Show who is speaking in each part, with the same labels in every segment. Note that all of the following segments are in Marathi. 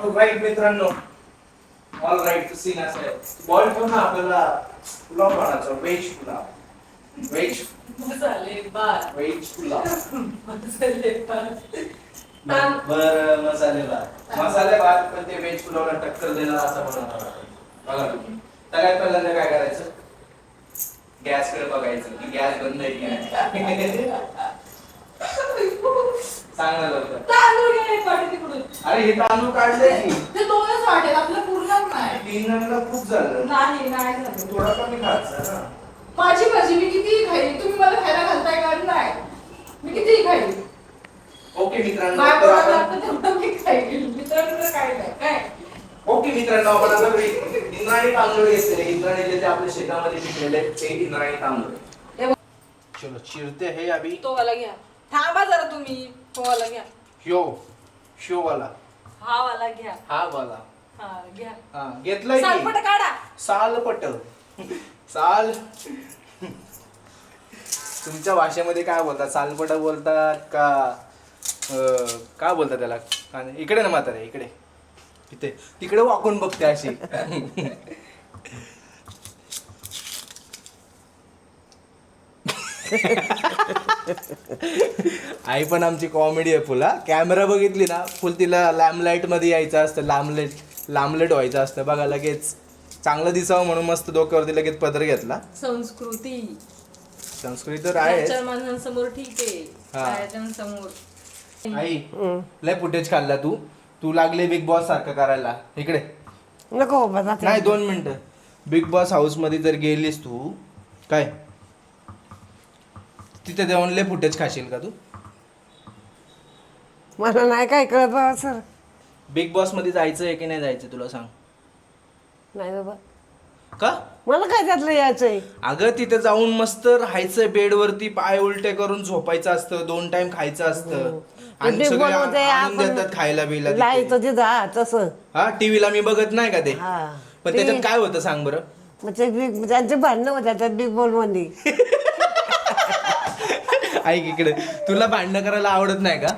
Speaker 1: राईट मित्रांनो, ऑल राईट सीन असं आहे. बॉल ठेव ना, आपल्याला पुलाव बनायचा, व्हेज पुलाव. व्हेज
Speaker 2: मसालेदार.
Speaker 1: व्हेज पुलाव.
Speaker 2: मसालेदार.
Speaker 1: बर मसाले भात पण ते व्हेज पुलावला टक्कर देणार असं बनवणार आपण. बघा तुम्ही सगळ्यात पहिल्यांदा काय करायचं, गॅसकडे बघायचं की गॅस बंद आहे की नाही. सांग ना लवकर.
Speaker 2: तांदूळ घे पाठी तिकडून.
Speaker 1: अरे हे तांदूळ काढले की
Speaker 2: ते दोनच वाटेल, आपलं पूर्ण नाही.
Speaker 1: तीन जणांना खूप झालं,
Speaker 2: नाही झालं.
Speaker 1: थोडा कमी खायचा ना.
Speaker 2: माझी भाजी मी कितीही खाईन, तुम्ही मला खायला घालताय का? नाही, मी कितीही खाईन.
Speaker 1: ओके मित्रांनो,
Speaker 2: काय
Speaker 1: तर
Speaker 2: बोलायला
Speaker 1: आपण
Speaker 2: लागतं तेवढं मी खाईन. मित्रांनो काय नाही काय.
Speaker 1: ओके मित्रांनो, आपण आता इंद्रायणी तांदूळ घेतले. इंद्रायणी जे आपल्या शेतामध्ये पिकलेले ते इंद्रायणी तांदूळ. चलो चिरते हे अभी.
Speaker 2: तो वाला घ्या. थांबा जरा तुम्ही. तो वाला घ्या.
Speaker 1: शो वाला.
Speaker 2: हा वाला घ्या.
Speaker 1: हा वाला.
Speaker 2: हा घ्या.
Speaker 1: हा घेतलाय
Speaker 2: सालपट
Speaker 1: की
Speaker 2: काढा.
Speaker 1: सालपट. साल तुमच्या भाषेमध्ये काय बोलतात? सालपट बोलतात का काय बोलतात त्याला? इकडे ना म्हातारे, इकडे इथे तिकडे वाकून बघते अशी. आई पण आमची कॉमेडी आहे फुल. कॅमेरा बघितली ना फुल, तिला लॅमलाईट मध्ये यायचं असतं, लामलेट व्हायचं असतं बघा. लगेच चांगलं दिसावं म्हणून मस्त डोक्यावरती लगेच पदर घेतला.
Speaker 2: संस्कृती
Speaker 1: तर आहे
Speaker 2: माणसांसमोर ठीक आहे,
Speaker 1: हा.
Speaker 2: बाहेरच्यांसमोर.
Speaker 1: आई लय फुटेज खाल्ला तू लागले बिग बॉस सारखं करायला. इकडे
Speaker 3: नको बाबा.
Speaker 1: नाही 2 मिनिटं. बिग बॉस हाऊस मध्ये जर गेलीस तू काय तिथे जाऊन लय फुटेज खाशील का तू?
Speaker 3: मला नाही काय कळत बाबा सर.
Speaker 1: बिग बॉस मध्ये जायचं आहे की नाही जायचं तुला सांग.
Speaker 3: नाही बाबा,
Speaker 1: का?
Speaker 3: मला काय त्यातलं यायचंय.
Speaker 1: अगं तिथे जाऊन मस्त राहायचं, बेडवरती पाय उलटे करून झोपायचं असतं, 2 टाइम खायचं असतं आणि
Speaker 3: ते
Speaker 1: सगळे
Speaker 3: बोलवते
Speaker 1: आणून
Speaker 3: आपण
Speaker 1: देतात खायला बिला.
Speaker 3: लाईत तिथं हा तसं.
Speaker 1: हा टीव्हीला मी बघत नाही का ते.
Speaker 3: हा
Speaker 1: पण त्याच्यात काय होतं सांग बरं.
Speaker 3: मग ते त्यांचे भांडणं होत्या त्यात बिग बॉल मध्ये.
Speaker 1: ऐक इकडे, तुला भांडणं करायला आवडत नाही का?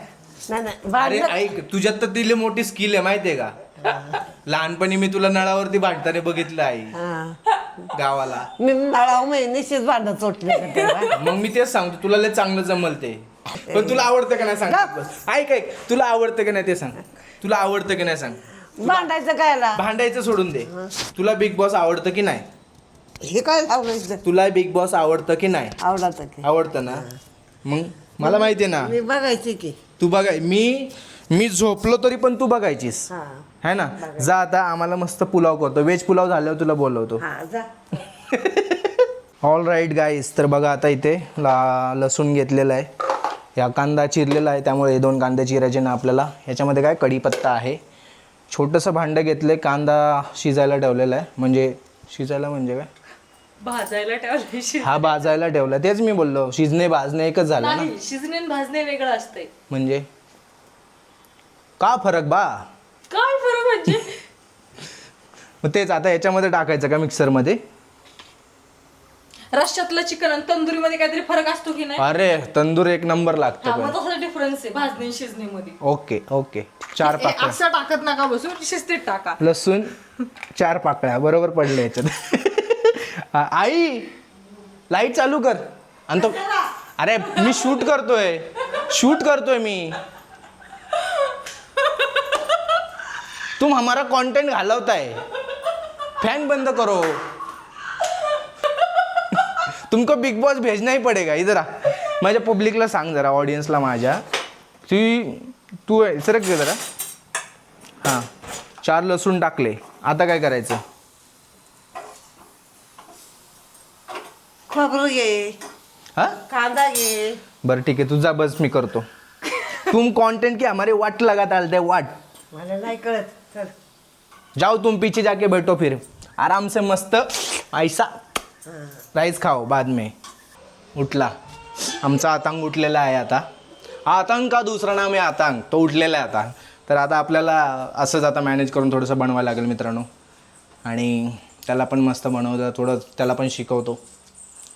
Speaker 3: नाही नाही
Speaker 1: अरे
Speaker 3: भांडणं.
Speaker 1: ऐक, तुझ्यात तर दिली मोठी स्किल आहे माहितीये का. लहानपणी मी तुला नळावरती भांडताना बघितलं आई
Speaker 3: हा.
Speaker 1: गावाला.
Speaker 3: मी नळाव निश्चित भांडण चोटले.
Speaker 1: मग मी तेच सांगतो, तुला लय चांगलं जमल ते. पण तुला आवडतं का नाही सांग. ऐक तुला आवडतं का नाही ते सांग. तुला आवडतं की नाही सांग.
Speaker 3: भांडायचं कायला.
Speaker 1: भांडायचं सोडून दे. तुला बिग बॉस आवडतं की नाही?
Speaker 3: हे काय लावलं.
Speaker 1: तुला बिग बॉस आवडतं की नाही?
Speaker 3: आवडत की
Speaker 1: आवडतं ना. मग मला माहितीये ना
Speaker 3: मी बघायची की.
Speaker 1: तू बघाय. मी झोपलो तरी पण तू बघायचीस
Speaker 3: हा
Speaker 1: है ना. जा आता आम्हाला मस्त पुलाव करतो. व्हेज पुलाव झाल्यावर तुला बोलवतो.
Speaker 3: हा जा.
Speaker 1: ऑल राईट गाईस, तर बघा आता इथे लसूण घेतलेला आहे, या कांदा चिरलेला आहे, त्यामुळे हे 2 कांदे चिरायचे ना आपल्याला. ह्याच्यामध्ये काय कढीपत्ता आहे. छोटंसं भांडं घेतलं, कांदा शिजायला ठेवलेला आहे. म्हणजे शिजायला म्हणजे काय,
Speaker 2: भाजायला ठेवले.
Speaker 1: हा भाजायला ठेवला. तेच मी बोललो, शिजणे भाजणे एकच झालं ना.
Speaker 2: नाही, शिजणे आणि भाजणे वेगळं असतंय.
Speaker 1: म्हणजे का फरक बा.
Speaker 2: काय फरक म्हणजे?
Speaker 1: मग तेच आता याच्यामध्ये टाकायचं का मिक्सरमध्ये.
Speaker 2: रश्श्यातलं चिकन आणि तंदुरी मध्ये काहीतरी फरक असतो की नाही?
Speaker 1: अरे तंदूर एक नंबर लागतं
Speaker 2: हा,
Speaker 1: पण.
Speaker 2: मग तसा डिफरन्स आहे भाजणे शिजणेमध्ये.
Speaker 1: Okay okay. 4 पाकळ्या
Speaker 2: असं टाकत नका बसू, शिस्तीत टाका.
Speaker 1: लसूण 4 पाकळ्या बरोबर पडले याच्यात. आई लाईट चालू कर. आणि तो अरे मी शूट करतोय मी. तुम हमारा कंटेंट घालवताय. फैन बंद करो. तुमको बिग बॉस भेजना ही पडेगा. इधर आ. माझ्या पब्लिकला सांग जरा, ऑडियन्सला माझ्या. तू सरक घे जरा. हां 4 लसूण टाकले. आता काय करायचं.
Speaker 3: खोबरं घे,
Speaker 1: हा
Speaker 3: कांदा घे.
Speaker 1: बरं ठीक आहे, तुझा बस मी करतो. तुम कंटेंट की हमारे वाट लगा डालते वाट.
Speaker 3: मला नाही कळत. चल.
Speaker 1: जाओ तुम पीछे जाके बैठो, फिर आराम से मस्त ऐसा राईस खाओ बाद में. उठला आमचा आतंक उठलेला आहे आता. आतंक का दुसरा नाम आहे आतंक. तो उठलेला आहे आता. तर आता आपल्याला असंच आता मॅनेज करून थोडंसं बनवायला लागेल मित्रांनो. आणि त्याला पण मस्त बनवतं, थोडं त्याला पण शिकवतो.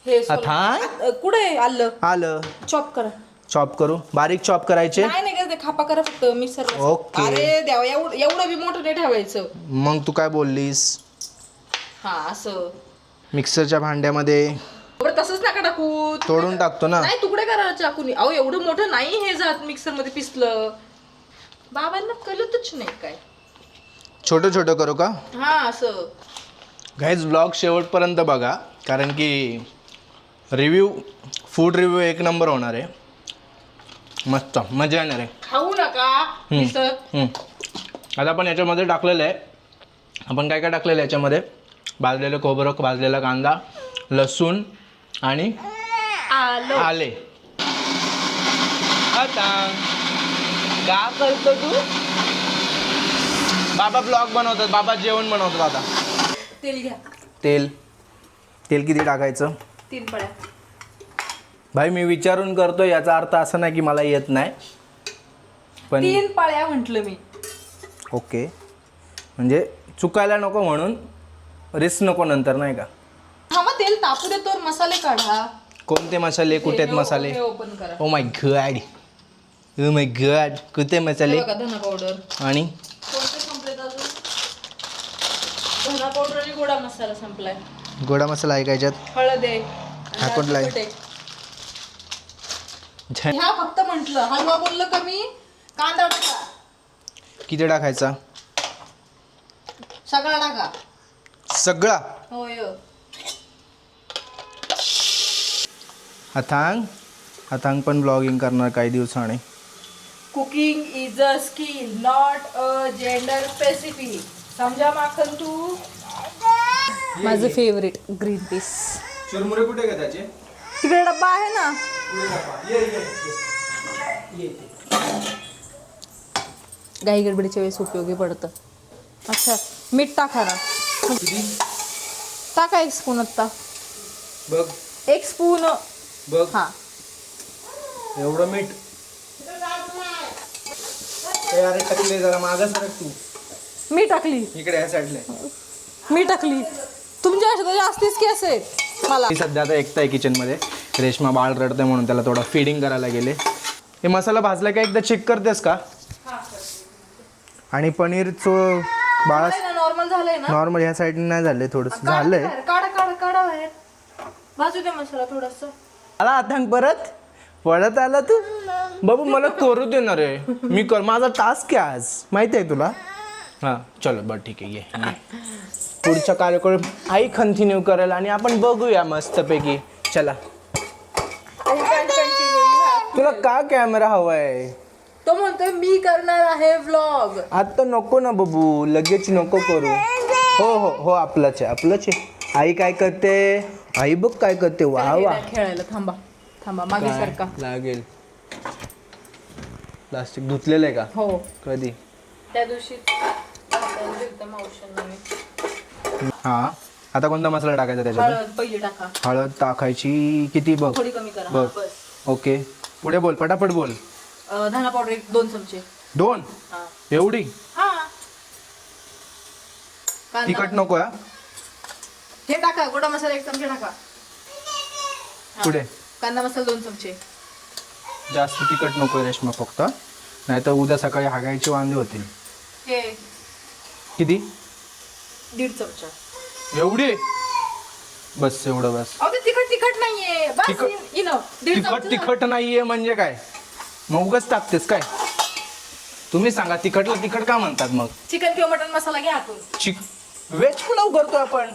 Speaker 2: हे
Speaker 1: थांब.
Speaker 2: कुठे आलं
Speaker 1: आलं
Speaker 2: चॉप करा.
Speaker 1: चॉप करू, बारीक चॉप करायचे.
Speaker 2: नाही नाही करते, खापा करा फक्त मिक्सर.
Speaker 1: ओके.
Speaker 2: अरे देवा, एवढं बी मोठं नाही ठेवायचं.
Speaker 1: मग तू काय बोललीस?
Speaker 2: हा असं
Speaker 1: मिक्सरच्या भांड्यामध्ये
Speaker 2: बरं तसंच नका टाकू.
Speaker 1: तोडून टाकतो ना.
Speaker 2: नाही तुकडे करा चाकूनी. अहो एवढं मोठं नाही हे जात मिक्सर मध्ये पिसलं. बाबांना कळतच नाही काय.
Speaker 1: छोटं छोटं करू का?
Speaker 2: हा असं.
Speaker 1: गाईज ब्लॉग शेवटपर्यंत बघा, कारण की फूड रिव्ह्यू एक नंबर होणार आहे. मस्त मजा येणार आहे.
Speaker 2: खाऊ नका मिसळ.
Speaker 1: आता आपण याच्यामध्ये टाकलेलं आहे. आपण काय काय टाकलेलं आहे याच्यामध्ये? भाजलेलं खोबरं, भाजलेला कांदा, लसूण आणि आले. आता का करतो तू? बाबा ब्लॉग बनवतात, बाबा जेवण बनवतात. आता
Speaker 2: तेल घ्या.
Speaker 1: तेल किती टाकायचं?
Speaker 2: 3 पळ्या.
Speaker 1: भाई मी विचारून करतो, याचा अर्थ असा नाही की मला येत नाही, पण
Speaker 2: 3 पळ्या म्हटलं मी.
Speaker 1: ओके, म्हणजे चुकायला नको म्हणून रिस्क नको नंतर, नाही का?
Speaker 2: हा मग तेल तापू देतो, मसाले काढा.
Speaker 1: कोणते मसाले, कुठे आहेत मसाले?
Speaker 2: ओपन करा.
Speaker 1: Oh my God, oh my God, कुठे मसाले?
Speaker 2: हे बघा धना पावडर.
Speaker 1: आणि
Speaker 2: कोणते संपलेत अजून? धना पावडर आणि गोडा मसाला संपलाय.
Speaker 1: गोडा मसाला आहे का याच्यात?
Speaker 2: हळद आहे.
Speaker 1: हा कुठला आहे?
Speaker 2: ह्या फक्त म्हटलं, हलवा बोललं कमी. कांदा टाका.
Speaker 1: किती टाकायचा?
Speaker 2: सगळा टाका.
Speaker 1: सगळा?
Speaker 2: होय.
Speaker 1: अथांग पण ब्लॉगिंग करणार काही दिवसाने.
Speaker 2: Cooking is a skill, not a gender specific. समजा माखन तू. माझं फेवरेट ग्रीन पीस.
Speaker 1: चुरमुरे कुठे का त्याचे?
Speaker 2: तिकडे डब्बा आहे ना. घाई गडबडीच्या वेळेस उपयोगी पडतं. अच्छा मीठ टाका ना. टाका 1 स्पून आत्ता.
Speaker 1: बघ
Speaker 2: 1 स्पून.
Speaker 1: बघ
Speaker 2: हा
Speaker 1: एवढं मीठ. अरे टाकले जरा मागं सरक तू.
Speaker 2: मी टाकली.
Speaker 1: इकडे या साईडला.
Speaker 2: मी टाकली. तुमच्या अशा जास्तीच केस आहेत मला.
Speaker 1: मी सध्या आता एकटा आहे किचनमध्ये. रेश्मा बाळ रडते म्हणून त्याला थोडा फीडिंग करायला गेले. हे मसाला भाजला का एकदा चेक करतेस का? आणि पनीरचं बाळा
Speaker 2: नॉर्मल झालंय ना.
Speaker 1: नॉर्मल ह्या साईडने नाही झालंय, थोडंसं झालंय.
Speaker 2: काढा बाहेर. भाजू दे मसाला थोडासा.
Speaker 1: आला अथांग परत आला तू. बाबू मला करू देणार आहे, मी कर, माझा टास्क आहे आज, माहिती आहे तुला. हां चलो बरं ठीक आहे, ये पुढचा कार्यक्रम आई कंटिन्यू करेल आणि आपण बघूया मस्तपैकी. चला. तुला का कॅमेरा हवाय?
Speaker 2: तो म्हणतोय मी करणार आहे व्लॉग.
Speaker 1: आता नको ना बाबू, लगेच नको करू. हो आपलंच आहे. आई काय करते? आई बघ काय करते. वा वा.
Speaker 2: खेळायला थांबा मागे सारखा
Speaker 1: लागेल. प्लास्टिक धुतलेलं आहे का?
Speaker 2: हो
Speaker 1: कधी?
Speaker 2: त्या दिवशी
Speaker 1: हा. आता कोणता मसाला टाकायचा त्याच्यात?
Speaker 2: हळद पहिली टाका.
Speaker 1: हळद टाकायची किती बघ?
Speaker 2: थोडी कमी करा.
Speaker 1: बघ.
Speaker 2: बस.
Speaker 1: ओके पुढे बोल, पटापट बोल.
Speaker 2: धना पावडर 2 चमचे.
Speaker 1: 2?
Speaker 2: हा.
Speaker 1: एवढी?
Speaker 2: हा. कांदा.
Speaker 1: तिखट नको या?
Speaker 2: हे टाका. गोडा मसाला 1 चमचे टाका. हा.
Speaker 1: पुढे
Speaker 2: कांदा मसाला 2 चमचे.
Speaker 1: जास्त तिखट नको रेश्मा, फक्त नाही तर उद्या सकाळी हागायचे वांदे होतील.
Speaker 2: हे
Speaker 1: किती?
Speaker 2: 1.5 चमचा.
Speaker 1: एवढी? बस एवढं बस.
Speaker 2: अहो ते तिखट नाहीये. बस
Speaker 1: तिखट-
Speaker 2: इनफ. 1.5 चमचा.
Speaker 1: तिखट नाहीये म्हणजे काय? मग उगाच टाकतेस काय? तुम्ही सांगा, तिखटला तिखट का म्हणतात मग?
Speaker 2: चिकन किंवा मटन मसाला घ्या आतून.
Speaker 1: व्हेज पुलाव करतो आपण.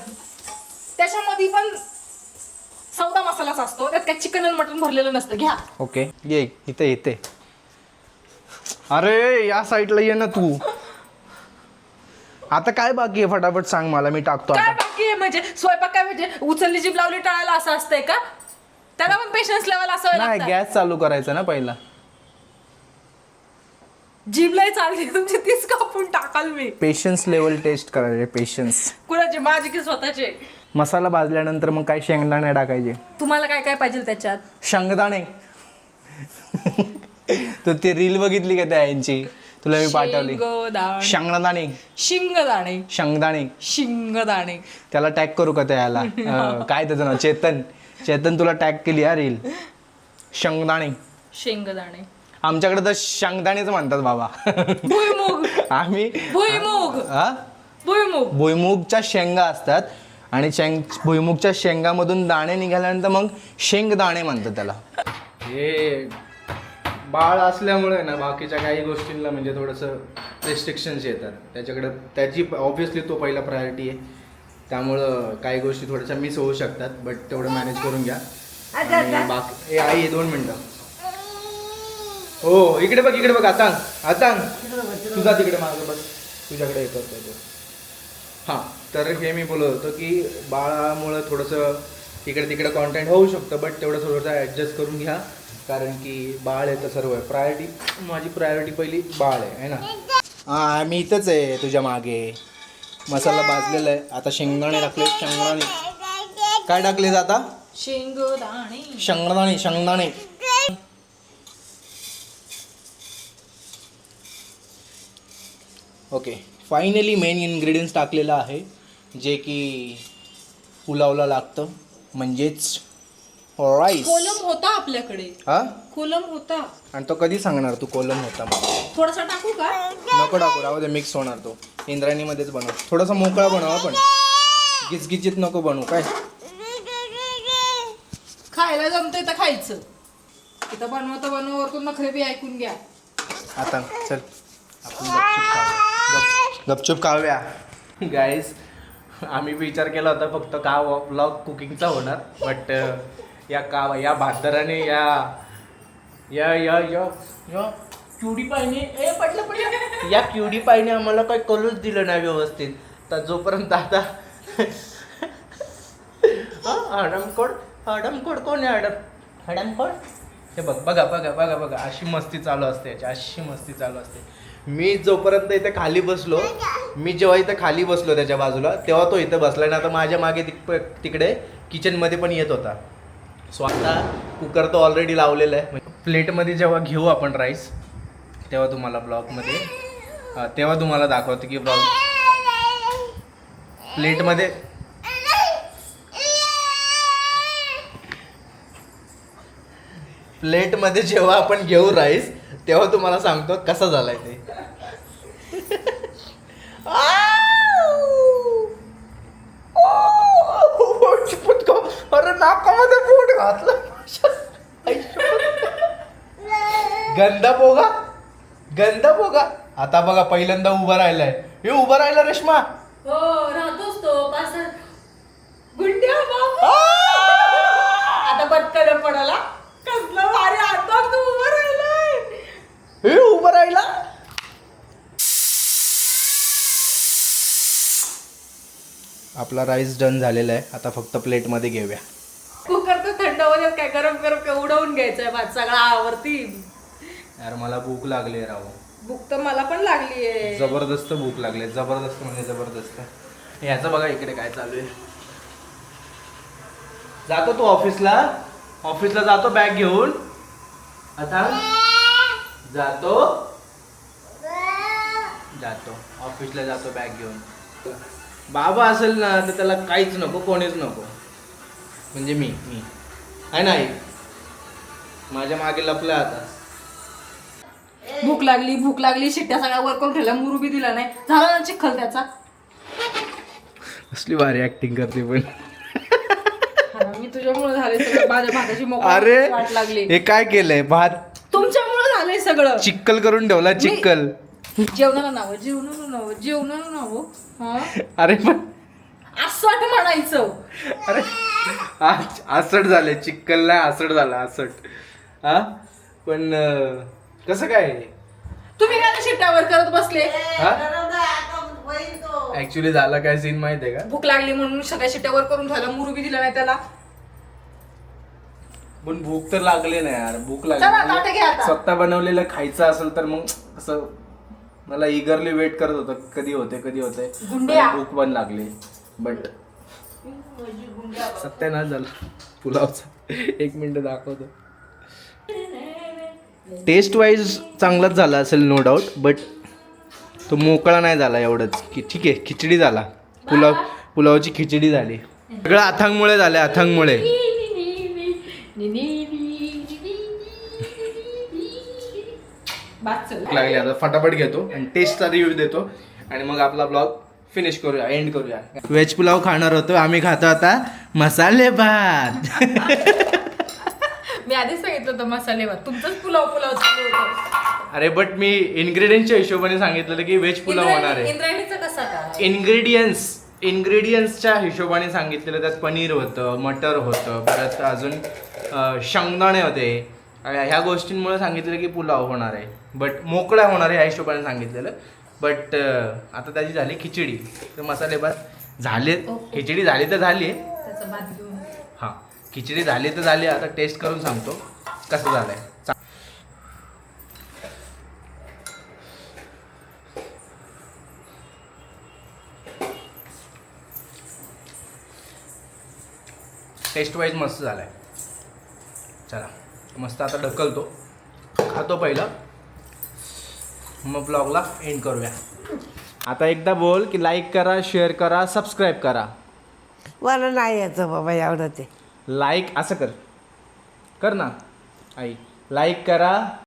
Speaker 2: त्याच्यामध्ये पण सौदा मसालाच असतो. त्यात काय चिकन आणि मटन भरलेलं नसतं. घ्या.
Speaker 1: ओके ये इथे. अरे या साईडला ये ना तू. आता काय बाकी आहे फटाफट सांग मला, मी टाकतो
Speaker 2: काय
Speaker 1: आता.
Speaker 2: बाकी आहे म्हणजे? स्वयंपाक काय म्हणजे उचलली जीभ लावली टाळायला असं असतंय का? त्याला पण पेशन्स लेवल असावं
Speaker 1: नाही,
Speaker 2: लागतं.
Speaker 1: गॅस चालू करायचा ना पहिला.
Speaker 2: जीभ लय चालली तुमची, तीच कापून टाकाल मी.
Speaker 1: पेशन्स लेवल टेस्ट करायचे, पेशन्स.
Speaker 2: कुणाचे? माझे की स्वतःचे?
Speaker 1: मसाला भाजल्यानंतर मग काय शेंगदाणे टाकायचे.
Speaker 2: तुम्हाला काय काय पाहिजे त्याच्यात?
Speaker 1: शेंगदाणे. तू ती रील बघितली का त्या यांची? तुला मी पाठवली. शेंगदाणे.
Speaker 2: शिंगदाणे.
Speaker 1: त्याला टॅग करू का त्याला? काय त्याचं नाव? चेतन तुला टॅग केली हा रील. शेंगदाणे.
Speaker 2: शेंगदाणे.
Speaker 1: आमच्याकडे तर शेंगदाणेच म्हणतात बाबा.
Speaker 2: भुईमुग.
Speaker 1: आम्ही
Speaker 2: भुईमुग.
Speaker 1: हा
Speaker 2: भुईमुग.
Speaker 1: भुईमुगच्या शेंगा असतात आणि भुईमुगच्या शेंगामधून दाणे निघाल्यानंतर मग शेंगदाणे म्हणतात त्याला. हे बाळ असल्यामुळे ना बाकीच्या काही गोष्टींना म्हणजे थोडंसं रेस्ट्रिक्शन्स येतात त्याच्याकडे. त्याची ऑब्व्हियसली तो पहिला प्रायोरिटी आहे, त्यामुळं काही गोष्टी थोड्याशा मिस होऊ शकतात. बट तेवढं मॅनेज करून घ्या. आणि बाकी आई 2 मिनटं. हो इकडे बघ आता तुझा तिकडे मागं बस, तुझ्याकडे हे करतोय तो. हां तर हे मी बोलत होतो की बाळामुळं थोडंसं इकडे तिकडे कॉन्टेंट होऊ शकतं, बट तेवढं थोडंसं ॲडजस्ट करून घ्या. कारण की बाळ आहे तर सर्व आहे. माझी प्रायोरिटी पहिली बाळ आहे ना. हां मी इथंच आहे तुझ्या मागे. मसाला भाजलेला आहे. आता शेंगदाणे टाकले. शेंगदाणे काय टाकलेत आता? शेंगदाणे. ओके फायनली मेन इन्ग्रेडियंट्स टाकलेलं आहे जे की पुलावला लागतं, म्हणजेच राईस.
Speaker 2: कोलम होता आपल्याकडे.
Speaker 1: हा
Speaker 2: कोलम होता.
Speaker 1: आणि तो कधी सांगणार तू कोलम होता मला?
Speaker 2: थोडासा टाकू का?
Speaker 1: नको टाकू, राहू दे, मिक्स होणार तो. इंद्रायणीमध्येच बनव. थोडासा मोकळा बनव आपण, गिचगिचीत नको बनवू. काय
Speaker 2: खायला जमतंय तर खायचं. इथं बनवतो नखरे बी ऐकून घ्या.
Speaker 1: आता चल आपण गपचूप खाऊया. गाईज आम्ही विचार केला होता फक्त का व्लॉग कुकिंगचा होणार, बट या भातराने या क्युडी पाईने आम्हाला काही कलूच दिलं नाही व्यवस्थित. तर जोपर्यंत आता हडमकोड कोण आहे? हडमकोड हे बघा अशी मस्ती चालू असते याची. मी जोपर्यंत इथे खाली बसलो, जेव्हा इथे खाली बसलो त्याच्या बाजूला, तेव्हा तो इथं बसला आणि आता माझ्या मागे तिकडे किचनमध्ये पण येत होता. सो आता कुकर तो ऑलरेडी लावलेला आहे. प्लेटमध्ये जेव्हा घेऊ आपण राईस तेव्हा तुम्हाला ब्लॉगमध्ये तेव्हा तुम्हाला दाखवतो की प्लेटमध्ये जेव्हा आपण घेऊ राईस तेव्हा तुम्हाला सांगतो कसा झालाय ते. अरे नाकामध्ये पोट घातलं. गंदा पोगा. आता बघा पहिल्यांदा उभा राहिलाय. हे उभा राहिला रेश्मा.
Speaker 2: हो राहतोच तो गुंड्या बाबा. आता बदकन पडाला. कसलं भारी आता तू उभं राहिलाय.
Speaker 1: हे उभा राहिला. आपला राईस डन झालेला आहे. आता फक्त प्लेटमध्ये घेऊया.
Speaker 2: कुकर तर थंड होण्यात काय गरम उडवून घ्यायचंय भात सगळा आवरती.
Speaker 1: यार मला भूक लागली आहे राव.
Speaker 2: भूक तर मला पण लागली आहे.
Speaker 1: जबरदस्त भूक लागली. जबरदस्त म्हणजे जबरदस्त. ह्याचं बघा इकडे काय चालू आहे. जातो तू ऑफिसला जातो बॅग घेऊन. आता जातो ऑफिसला जातो बॅग घेऊन. बाबा असेल ना तर त्याला काहीच नको, कोणीच नको. म्हणजे मी आहे नाही, माझ्या मागे लपला आता.
Speaker 2: भूक लागली शिट्ट्या सगळ्या वर करून ठेवल्या. मुरू बी दिला नाही. झाला ना चिखल त्याचा.
Speaker 1: कसली भारी ऍक्टिंग करते पण.
Speaker 2: मी तुझ्यामुळे झाले सगळं. माझ्या भाताची
Speaker 1: अरे
Speaker 2: वाट लागली.
Speaker 1: हे काय केलंय? भात
Speaker 2: तुमच्यामुळे झालंय सगळं.
Speaker 1: चिक्कल करून ठेवला. चिक्कल.
Speaker 2: जेवणाला नाव. हा
Speaker 1: अरे पण
Speaker 2: आसट म्हणायचं.
Speaker 1: अरे आसट झाले. चिक्कल नाही, आसट झाला. आसट. हा पण कसं काय?
Speaker 2: तुम्ही काय शिट्ट्यावर करत बसले?
Speaker 1: ऍक्च्युली झाला काय सीन माहितीये का?
Speaker 2: भूक लागली म्हणून सगळ्या शिट्ट्यावर करून ठेवला. मुरू बी दिला नाही त्याला.
Speaker 1: पण भूक तर लागली नाही यार. भूक
Speaker 2: चला, ताटं घ्या
Speaker 1: लागली.
Speaker 2: आता.
Speaker 1: स्वतः बनवलेलं खायचं असेल तर मग असं मला इगरली वेट करत होतं कधी होते
Speaker 2: गुंड्या.
Speaker 1: भूक पण लागली. बट सत्यानाश झाला पुलावचा. 1 मिनिट दाखवतो. टेस्ट वाईज चांगलाच झाला असेल नो डाऊट, बट तो मोकळा नाही झाला एवढंच की. ठीक आहे खिचडी झाला. पुलावची खिचडी झाली. सगळं अथांगमुळे झालं. अथांगमुळे
Speaker 2: भात चल
Speaker 1: लागले आता फटाफट घेतो आणि टेस्टचा रिव्ह्यू देतो आणि मग आपला ब्लॉग फिनिश करूया एंड करूया. व्हेज पुलाव खाणार होतो आम्ही, खातो आता मसाले भात.
Speaker 2: मी आधीच सांगितलं होतं मसाले भात, तुमचंच पुलाव पुलाव चालू होतं.
Speaker 1: अरे बट मी इन्ग्रेडियंटच्या हिशोबाने सांगितलेलं की व्हेज पुलाव होणार आहे.
Speaker 2: इंद्रायणीचा कसा काय?
Speaker 1: इन्ग्रेडियंट्सच्या हिशोबाने सांगितलेलं. त्यात पनीर होतं, मटर होतं, परत अजून शेंगदाणे होते. ह्या गोष्टींमुळे सांगितलेलं की पुलाव होणार आहे, बट मोकळा होणार आहे ह्या हिशोबाने सांगितलेलं. बट आता त्याची झाली खिचडी, तर मसाले भात झाले. खिचडी झाली तर झाली आहे.
Speaker 2: त्याचा भात घेऊन
Speaker 1: हां, खिचडी झाली तर झाली. आता टेस्ट करून सांगतो कसं झालंय. टेस्ट वाईज मस्त झालाय. चला मस्त आता ढकलतो, खातो पहिलं, मग ब्लॉगला एंड करूया. आता एकदा बोल की लाईक करा, शेअर करा, सबस्क्राईब करा.
Speaker 3: मला नाही यायचं बाबा एवढं ते.
Speaker 1: लाईक असं कर ना आई, लाईक करा,